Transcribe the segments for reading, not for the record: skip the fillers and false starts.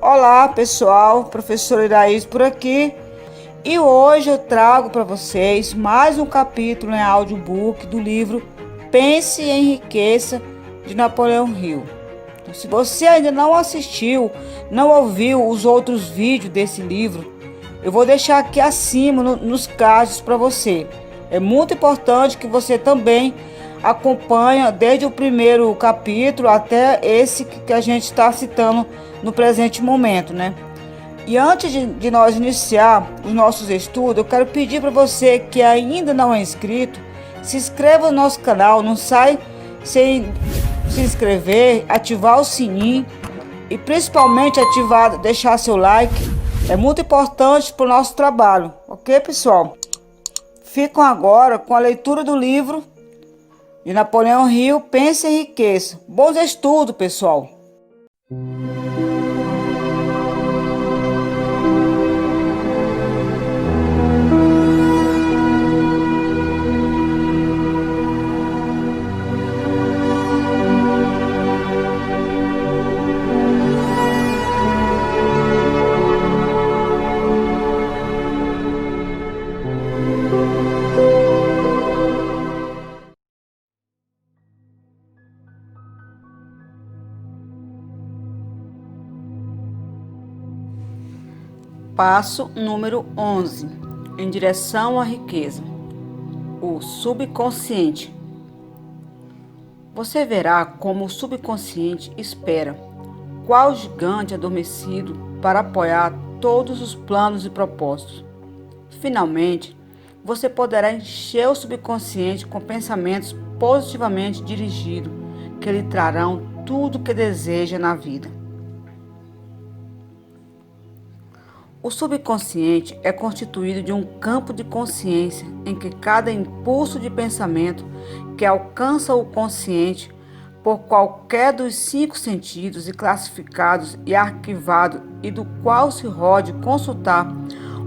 Olá pessoal, professora Iraís por aqui e hoje eu trago para vocês mais um capítulo em audiobook do livro Pense e Enriqueça de Napoleão Hill. Então, se você ainda não assistiu, não ouviu os outros vídeos desse livro, eu vou deixar aqui acima nos cards para você. É muito importante que você também acompanhe desde o primeiro capítulo até esse que a gente está citando no presente momento, né? E antes de nós iniciar os nossos estudos, eu quero pedir para você que ainda não é inscrito, se inscreva no nosso canal, não sai sem se inscrever, ativar o sininho e principalmente deixar seu like. É muito importante para o nosso trabalho, ok, pessoal? Ficam agora com a leitura do livro de Napoleão Hill, Pense e Enriqueça. Bons estudos, pessoal! Passo número 11. Em direção à riqueza. O subconsciente. Você verá como o subconsciente espera, qual gigante adormecido, para apoiar todos os planos e propósitos. Finalmente, você poderá encher o subconsciente com pensamentos positivamente dirigidos, que lhe trarão tudo o que deseja na vida. O subconsciente é constituído de um campo de consciência em que cada impulso de pensamento que alcança o consciente por qualquer dos 5 sentidos e classificados e arquivados e do qual se pode consultar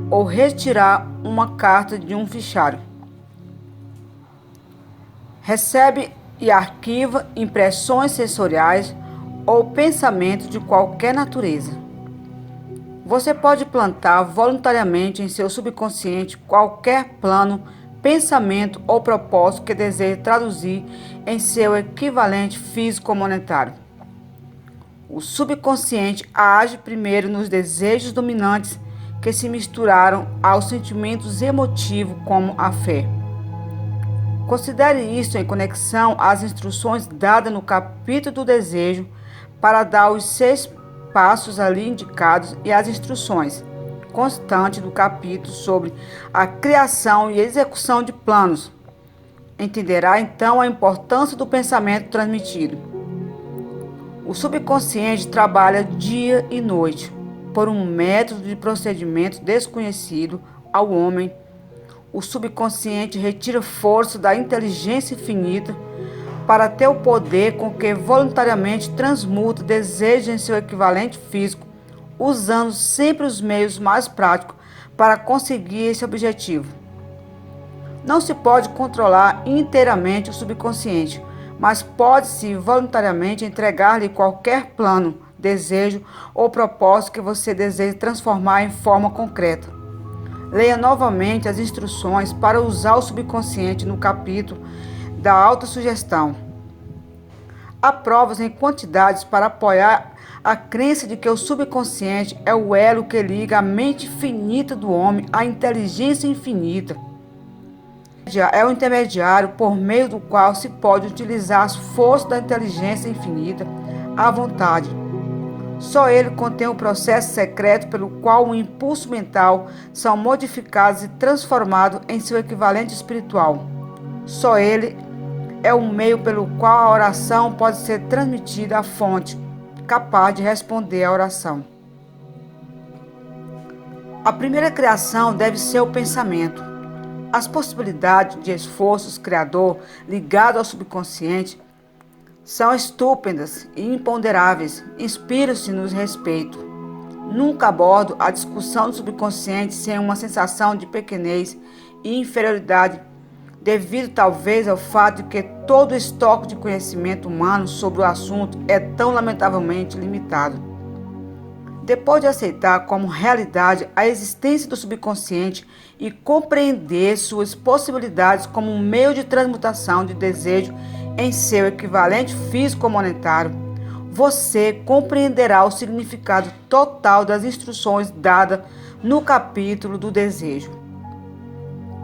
ou retirar uma carta de um fichário. Recebe e arquiva impressões sensoriais ou pensamentos de qualquer natureza. Você pode plantar voluntariamente em seu subconsciente qualquer plano, pensamento ou propósito que deseje traduzir em seu equivalente físico-monetário. O subconsciente age primeiro nos desejos dominantes que se misturaram aos sentimentos emotivos como a fé. Considere isso em conexão às instruções dadas no capítulo do desejo para dar os 6 passos ali indicados e as instruções constantes do capítulo sobre a criação e execução de planos. Entenderá então a importância do pensamento transmitido. O subconsciente trabalha dia e noite por um método de procedimento desconhecido ao homem. O subconsciente retira força da inteligência infinita para ter o poder com que voluntariamente transmuta desejos em seu equivalente físico, usando sempre os meios mais práticos para conseguir esse objetivo. Não se pode controlar inteiramente o subconsciente, mas pode-se voluntariamente entregar-lhe qualquer plano, desejo ou propósito que você deseje transformar em forma concreta. Leia novamente as instruções para usar o subconsciente no capítulo da autossugestão. Há provas em quantidades para apoiar a crença de que o subconsciente é o elo que liga a mente finita do homem à inteligência infinita. É o intermediário por meio do qual se pode utilizar as forças da inteligência infinita à vontade. Só ele contém o processo secreto pelo qual o impulso mental são modificados e transformados em seu equivalente espiritual. Só ele é o meio pelo qual a oração pode ser transmitida à fonte, capaz de responder à oração. A primeira criação deve ser o pensamento. As possibilidades de esforços criador ligados ao subconsciente são estúpidas e imponderáveis, inspiram-se-nos respeito. Nunca abordo a discussão do subconsciente sem uma sensação de pequenez e inferioridade, devido talvez ao fato de que todo o estoque de conhecimento humano sobre o assunto é tão lamentavelmente limitado. Depois de aceitar como realidade a existência do subconsciente e compreender suas possibilidades como um meio de transmutação de desejo em seu equivalente físico ou monetário, você compreenderá o significado total das instruções dadas no capítulo do desejo.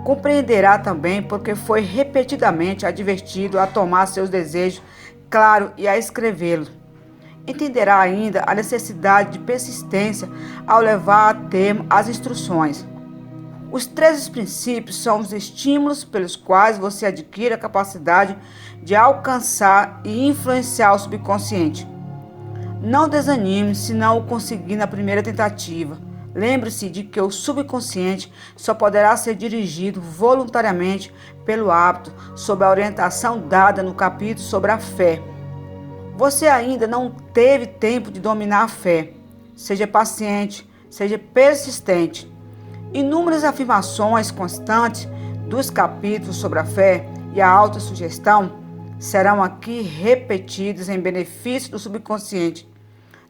Compreenderá também porque foi repetidamente advertido a tomar seus desejos claro e a escrevê-los. Entenderá ainda a necessidade de persistência ao levar a termo as instruções. Os 13 princípios são os estímulos pelos quais você adquire a capacidade de alcançar e influenciar o subconsciente. Não desanime se não o conseguir na primeira tentativa. Lembre-se de que o subconsciente só poderá ser dirigido voluntariamente pelo hábito, sob a orientação dada no capítulo sobre a fé. Você ainda não teve tempo de dominar a fé. Seja paciente, seja persistente. Inúmeras afirmações constantes dos capítulos sobre a fé e a autossugestão serão aqui repetidas em benefício do subconsciente.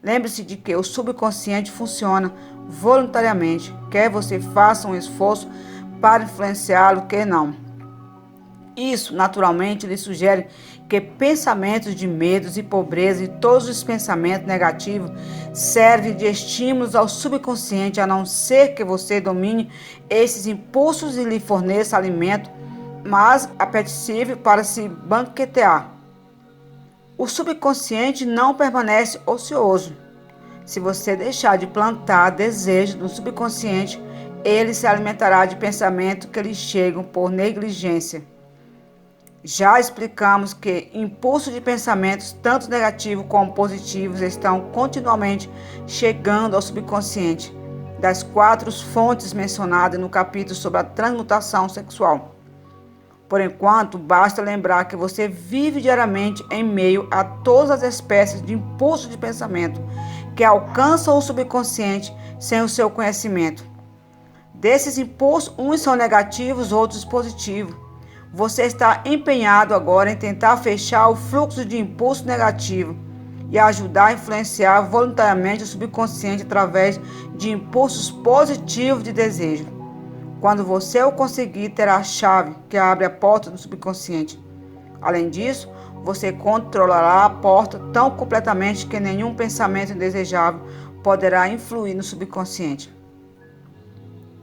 Lembre-se de que o subconsciente funciona voluntariamente, quer você faça um esforço para influenciá-lo, quer não. Isso, naturalmente, lhe sugere que pensamentos de medos e pobreza e todos os pensamentos negativos servem de estímulos ao subconsciente, a não ser que você domine esses impulsos e lhe forneça alimento mais apetecível para se banquetear. O subconsciente não permanece ocioso. Se você deixar de plantar desejo no subconsciente, ele se alimentará de pensamentos que lhe chegam por negligência. Já explicamos que impulsos de pensamentos, tanto negativos como positivos, estão continuamente chegando ao subconsciente, das 4 fontes mencionadas no capítulo sobre a transmutação sexual. Por enquanto, basta lembrar que você vive diariamente em meio a todas as espécies de impulsos de pensamento que alcançam o subconsciente sem o seu conhecimento. Desses impulsos, uns são negativos, outros positivos. Você está empenhado agora em tentar fechar o fluxo de impulso negativo e ajudar a influenciar voluntariamente o subconsciente através de impulsos positivos de desejo. Quando você o conseguir, terá a chave que abre a porta do subconsciente. Além disso, você controlará a porta tão completamente que nenhum pensamento indesejável poderá influir no subconsciente.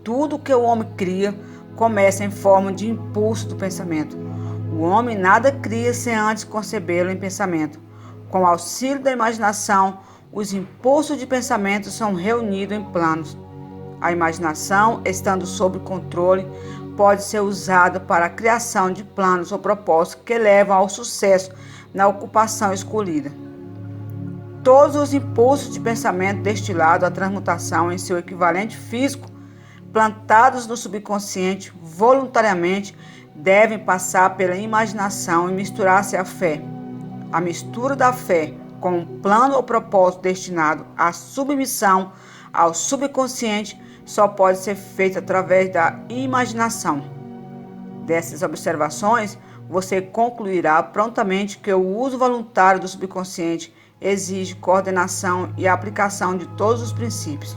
Tudo que o homem cria começa em forma de impulso do pensamento. O homem nada cria sem antes concebê-lo em pensamento. Com o auxílio da imaginação, os impulsos de pensamento são reunidos em planos. A imaginação, estando sob controle, pode ser usada para a criação de planos ou propósitos que levam ao sucesso na ocupação escolhida. Todos os impulsos de pensamento destilados à transmutação em seu equivalente físico plantados no subconsciente voluntariamente, devem passar pela imaginação e misturar-se à fé. A mistura da fé com um plano ou propósito destinado à submissão ao subconsciente só pode ser feita através da imaginação. Dessas observações, você concluirá prontamente que o uso voluntário do subconsciente exige coordenação e aplicação de todos os princípios.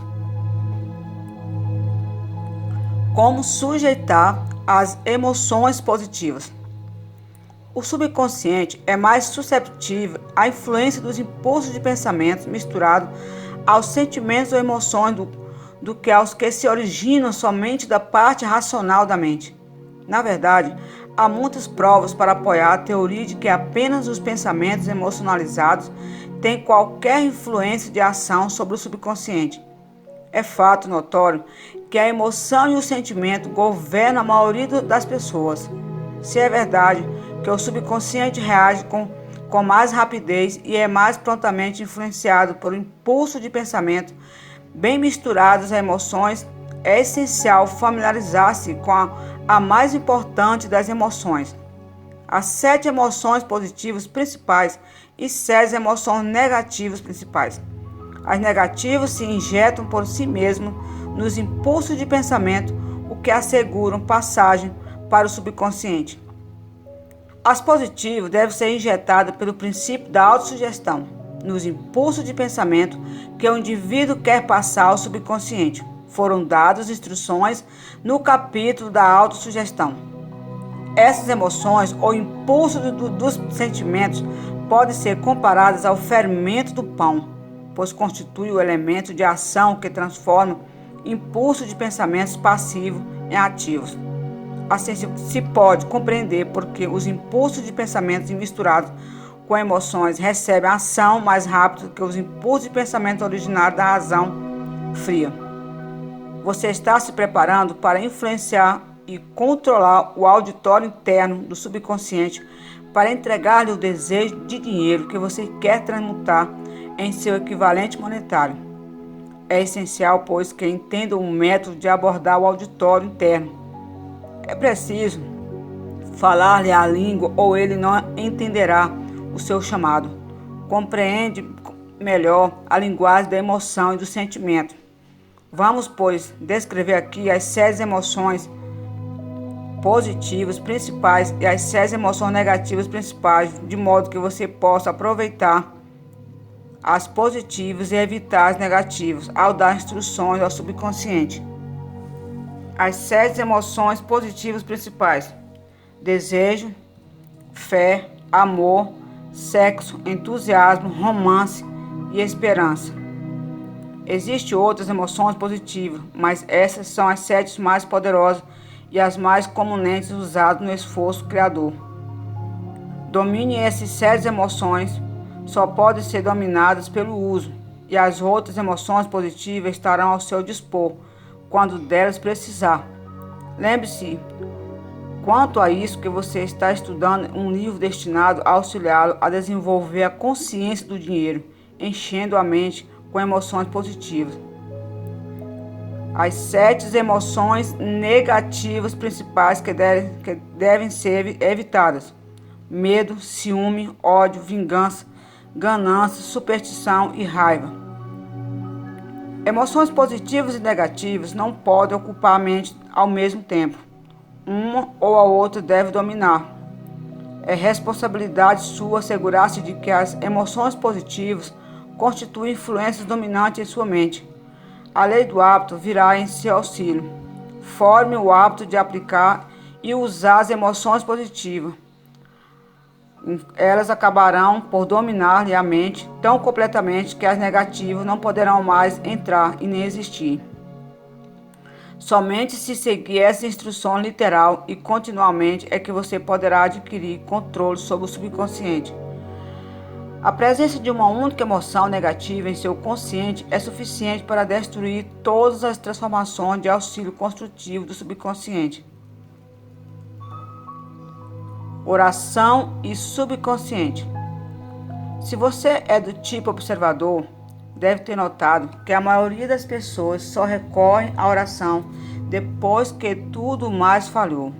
Como sujeitar as emoções positivas. O subconsciente é mais susceptível à influência dos impulsos de pensamento misturados aos sentimentos ou emoções do que aos que se originam somente da parte racional da mente. Na verdade, há muitas provas para apoiar a teoria de que apenas os pensamentos emocionalizados têm qualquer influência de ação sobre o subconsciente. É fato notório que a emoção e o sentimento governam a maioria das pessoas. Se é verdade que o subconsciente reage com mais rapidez e é mais prontamente influenciado por impulso de pensamento, bem misturados a emoções, é essencial familiarizar-se com a mais importante das emoções. As 7 emoções positivas principais e 6 emoções negativas principais. As negativas se injetam por si mesmas nos impulsos de pensamento, o que asseguram passagem para o subconsciente. As positivas devem ser injetadas pelo princípio da autossugestão. nos impulsos de pensamento que o indivíduo quer passar ao subconsciente. Foram dadas instruções no capítulo da autossugestão. Essas emoções ou impulsos dos sentimentos podem ser comparadas ao fermento do pão, pois constitui o elemento de ação que transforma impulso de pensamentos passivos em ativos. Assim se pode compreender porque os impulsos de pensamentos misturados com emoções recebem ação mais rápido que os impulsos de pensamento originários da razão fria. Você está se preparando para influenciar e controlar o auditório interno do subconsciente para entregar-lhe o desejo de dinheiro que você quer transmutar em seu equivalente monetário. É essencial, pois, que entenda um método de abordar o auditório interno. É preciso falar-lhe a língua ou ele não entenderá o seu chamado. Compreende melhor a linguagem da emoção e do sentimento. Vamos, pois, descrever aqui as 7 emoções positivas principais e as 7 emoções negativas principais, de modo que você possa aproveitar as positivas e evitar as negativas ao dar instruções ao subconsciente. As 7 emoções positivas principais: desejo, fé, amor, sexo, entusiasmo, romance e esperança. Existem outras emoções positivas, mas essas são as 7 mais poderosas e as mais comumente usadas no esforço criador. Domine essas 7 emoções, só podem ser dominadas pelo uso, e as outras emoções positivas estarão ao seu dispor, quando delas precisar. Lembre-se, quanto a isso, que você está estudando um livro destinado a auxiliá-lo a desenvolver a consciência do dinheiro, enchendo a mente com emoções positivas. As 7 emoções negativas principais que devem ser evitadas: medo, ciúme, ódio, vingança, ganância, superstição e raiva. Emoções positivas e negativas não podem ocupar a mente ao mesmo tempo. Uma ou a outra deve dominar. É responsabilidade sua assegurar-se de que as emoções positivas constituem influências dominantes em sua mente. A lei do hábito virá em seu auxílio. Forme o hábito de aplicar e usar as emoções positivas. Elas acabarão por dominar-lhe a mente tão completamente que as negativas não poderão mais entrar e nem existir. Somente se seguir essa instrução literal e continuamente é que você poderá adquirir controle sobre o subconsciente. A presença de uma única emoção negativa em seu consciente é suficiente para destruir todas as transformações de auxílio construtivo do subconsciente. Oração e subconsciente. Se você é do tipo observador, deve ter notado que a maioria das pessoas só recorre à oração depois que tudo mais falhou.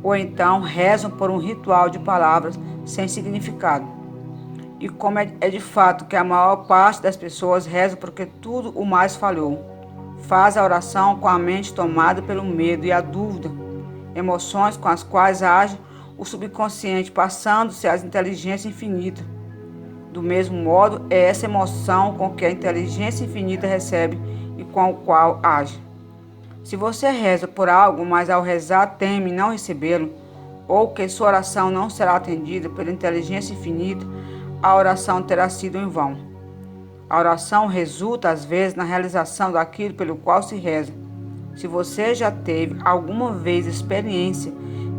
Ou então rezam por um ritual de palavras sem significado. E como é de fato que a maior parte das pessoas reza porque tudo o mais falhou, faz a oração com a mente tomada pelo medo e a dúvida, emoções com as quais age o subconsciente, passando-se às inteligências infinitas. Do mesmo modo, é essa emoção com que a inteligência infinita recebe e com a qual age. Se você reza por algo, mas ao rezar teme não recebê-lo, ou que sua oração não será atendida pela inteligência infinita, a oração terá sido em vão. A oração resulta, às vezes, na realização daquilo pelo qual se reza. Se você já teve alguma vez experiência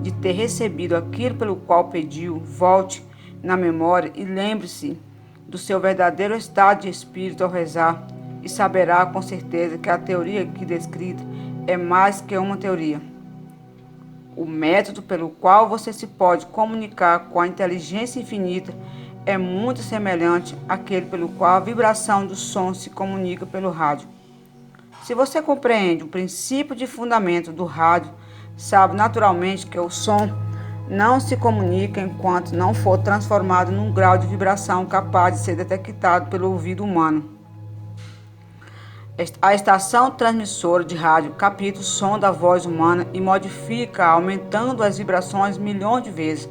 de ter recebido aquilo pelo qual pediu, volte na memória e lembre-se do seu verdadeiro estado de espírito ao rezar e saberá com certeza que a teoria aqui descrita é mais que uma teoria. O método pelo qual você se pode comunicar com a inteligência infinita é muito semelhante àquele pelo qual a vibração do som se comunica pelo rádio. Se você compreende o princípio de fundamento do rádio, sabe naturalmente que o som não se comunica enquanto não for transformado num grau de vibração capaz de ser detectado pelo ouvido humano. A estação transmissora de rádio capta o som da voz humana e modifica, aumentando as vibrações milhões de vezes.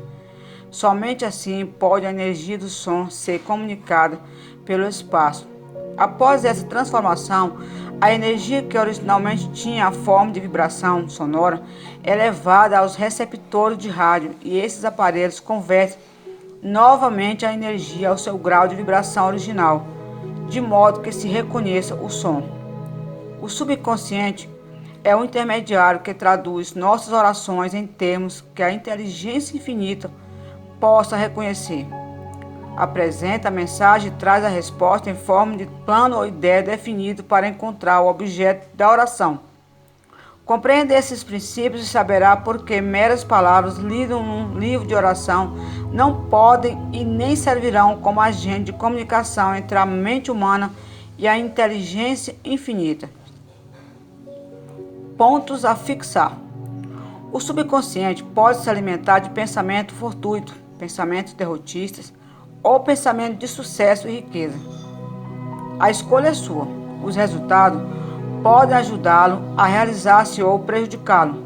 Somente assim pode a energia do som ser comunicada pelo espaço. Após essa transformação, a energia que originalmente tinha a forma de vibração sonora é levada aos receptores de rádio e esses aparelhos convertem novamente a energia ao seu grau de vibração original, de modo que se reconheça o som. O subconsciente é o intermediário que traduz nossas orações em termos que a inteligência infinita possa reconhecer. Apresenta a mensagem e traz a resposta em forma de plano ou ideia definido para encontrar o objeto da oração. Compreenda esses princípios e saberá por que meras palavras lidas num livro de oração não podem e nem servirão como agente de comunicação entre a mente humana e a inteligência infinita. Pontos a fixar. O subconsciente pode se alimentar de pensamento fortuito, pensamentos derrotistas ou pensamento de sucesso e riqueza. A escolha é sua. Os resultados podem ajudá-lo a realizar-se ou prejudicá-lo.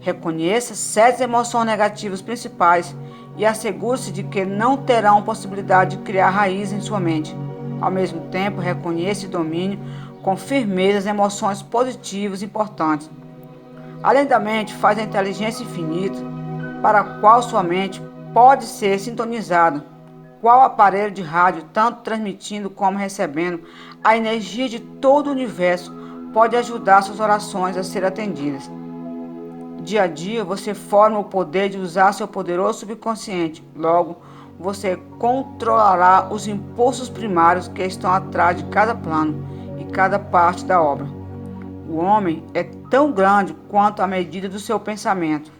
Reconheça 7 emoções negativas principais e assegure-se de que não terão possibilidade de criar raiz em sua mente. Ao mesmo tempo, reconheça e domine com firmeza as emoções positivas importantes. Além da mente, faz a inteligência infinita, para a qual sua mente pode ser sintonizada. Qual aparelho de rádio, tanto transmitindo como recebendo a energia de todo o universo, pode ajudar suas orações a serem atendidas. Dia a dia, você forma o poder de usar seu poderoso subconsciente. Logo, você controlará os impulsos primários que estão atrás de cada plano e cada parte da obra. O homem é tão grande quanto a medida do seu pensamento.